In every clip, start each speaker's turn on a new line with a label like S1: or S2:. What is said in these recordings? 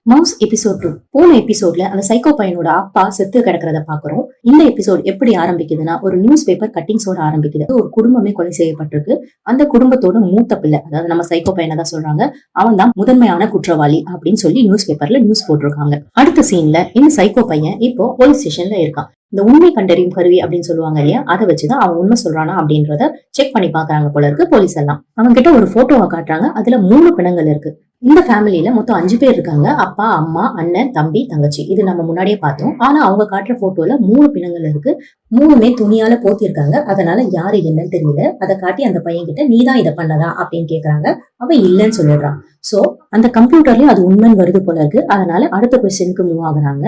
S1: Mouse episode 2 போன எபிசோட்ல அந்த சைக்கோ பையனோட அப்பா செத்து கிடக்கிறத பாக்குறோம். இந்த எபிசோட் எப்படி ஆரம்பிக்குதுன்னா, ஒரு நியூஸ் பேப்பர் கட்டிங்ஸோட ஆரம்பிக்குது. ஒரு குடும்பமே கொலை செய்யப்பட்டிருக்கு. அந்த குடும்பத்தோட மூத்த பிள்ளை, அதாவது நம்ம சைக்கோ பையனை தான் சொல்றாங்க, அவன் தான் முதன்மையான குற்றவாளி அப்படின்னு சொல்லி நியூஸ் பேப்பர்ல நியூஸ் போட்டிருக்காங்க. அடுத்த சீன்ல இந்த சைக்கோ பையன் இப்போ போலீஸ் ஸ்டேஷன்ல இருக்கான். இந்த உண்மை கண்டறியும் கருவி அப்படின்னு சொல்லுவாங்க இல்லையா, அதை வச்சுதான் அவன் உண்மை சொல்றானா அப்படின்றத செக் பண்ணி பாக்குறாங்க போல இருக்கு போலீஸ் எல்லாம். அவங்க கிட்ட ஒரு போட்டோவை காட்டுறாங்க. அதுல 3 பிணங்கள் இருக்கு. இந்த ஃபேமிலியில மொத்தம் 5 பேர் இருக்காங்க. அப்பா, அம்மா, அண்ணன், தம்பி, தங்கச்சி. இது நம்ம முன்னாடியே பார்த்தோம். ஆனா அவங்க காட்டுற போட்டோல 3 பிணங்கள் இருக்கு. 3மே துணியால போத்திருக்காங்க. அதனால யாரு என்னன்னு தெரியல. அதை காட்டி அந்த பையன் கிட்ட நீதான் இதை பண்ணதா அப்படின்னு கேக்குறாங்க. அவன் இல்லைன்னு சொல்லிடுறான். சோ அந்த கம்ப்யூட்டர்லயும் அது உண்மைன்னு வருது போல இருக்கு. அதனால அடுத்த கொஸ்டினுக்கு மூவ் ஆகுறாங்க.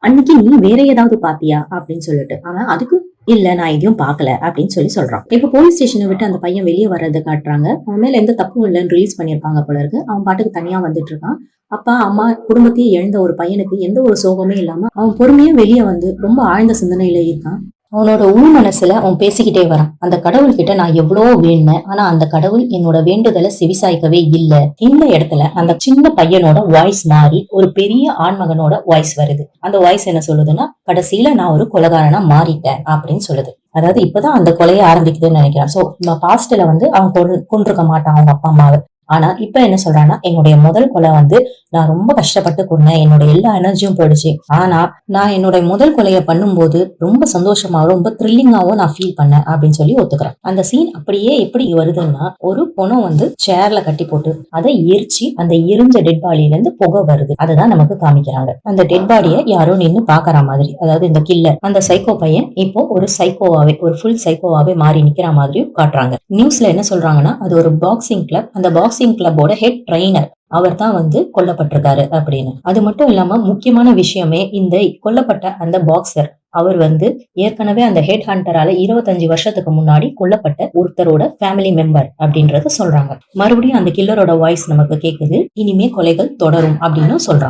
S1: அன்னைக்கு நீ வேற ஏதாவது பாத்தியா அப்படின்னு சொல்லிட்டு, ஆனா அதுக்கு இல்ல நான் எதையும் பாக்கல அப்படின்னு சொல்றான். இப்ப போலீஸ் ஸ்டேஷனை விட்டு அந்த பையன் வெளியே வர்றதை காட்டுறாங்க. அவன் மேல எந்த தப்பும் இல்லைன்னு ரிலீஸ் பண்ணிருப்பாங்க போல இருக்கு. அவன் பாட்டுக்கு தனியா வந்துட்டு இருக்கான். அப்பா, அம்மா, குடும்பத்தையே இழந்த ஒரு பையனுக்கு எந்த ஒரு சோகமே இல்லாம அவன் பொறுமையா வெளியே வந்து ரொம்ப ஆழ்ந்த சிந்தனையில இருக்கான். அவனோட உள் மனசுல அவன் பேசிக்கிட்டே வரான். அந்த கடவுள் கிட்ட நான் எவ்வளவோ வேணுனேன், ஆனா அந்த கடவுள் என்னோட வேண்டுதலை செவிசாய்க்கவே இல்ல. இந்த இடத்துல அந்த சின்ன பையனோட வாய்ஸ் மாறி ஒரு பெரிய ஆண்மகனோட வாய்ஸ் வருது. அந்த வாய்ஸ் என்ன சொல்லுதுன்னா, கடைசியில நான் ஒரு கொலைகாரனா மாறிட்டேன் அப்படின்னு சொல்லுது. அதாவது இப்பதான் அந்த கொலையை ஆரம்பிக்குதுன்னு நினைக்கிறேன். சோ பாஸ்ட்ல வந்து அவன் கொண்டிருக்க மாட்டான் அவங்க அப்பா அம்மாவை. ஆனா இப்ப என்ன சொல்றான்னா, என்னுடைய முதல் கொலை வந்து நான் ரொம்ப கஷ்டப்பட்டு கொண்டேன், என்னோட எல்லா எனர்ஜியும் போயிடுச்சு. ஆனா நான் என்னோட முதல் கொலையை பண்ணும்போது ரொம்ப சந்தோஷமாவும் ரொம்ப த்ரில்லிங்காவும் நான் ஃபீல் பண்ணேன் அப்படின்னு சொல்லி ஒத்துக்கிறேன். அந்த சீன் அப்படியே எப்படி வருதுன்னா, ஒரு பொணம் வந்து சேர்ல கட்டி போட்டு அதை எரிச்சு அந்த எரிஞ்ச டெட் பாடியில இருந்து புகை வருது. அதுதான் நமக்கு காமிக்கிறாங்க. அந்த டெட் பாடியை யாரோ நின்னு பாக்குற மாதிரி, அதாவது இந்த கில்லர் அந்த சைக்கோ பையன் இப்போ ஒரு சைக்கோவாவே, ஒரு ஃபுல் சைக்கோவாவே மாறி நிக்கிற மாதிரியும் காட்டுறாங்க. நியூஸ்ல என்ன சொல்றாங்கன்னா, அது ஒரு பாக்ஸிங் கிளப். அந்த பாக்ஸிங் கிளப்போட ஹெட் ட்ரெயினர் அவர் தான் வந்து கொல்லப்பட்டிருக்காரு அப்படின்னு. அது மட்டும் இல்லாம முக்கியமான விஷயமே, இந்த கொல்லப்பட்ட அந்த பாக்ஸர் அவர் வந்து ஏற்கனவே அந்த ஹெட் ஹண்டரால 25 வருஷத்துக்கு முன்னாடி கொல்லப்பட்ட ஒருத்தரோட ஃபேமிலி மெம்பர் அப்படின்றத சொல்றாங்க. மறுபடியும் அந்த கில்லரோட வாய்ஸ் நமக்கு கேக்குது. இனிமே கொலைகள் தொடரும் அப்படின்னு சொல்றாங்க.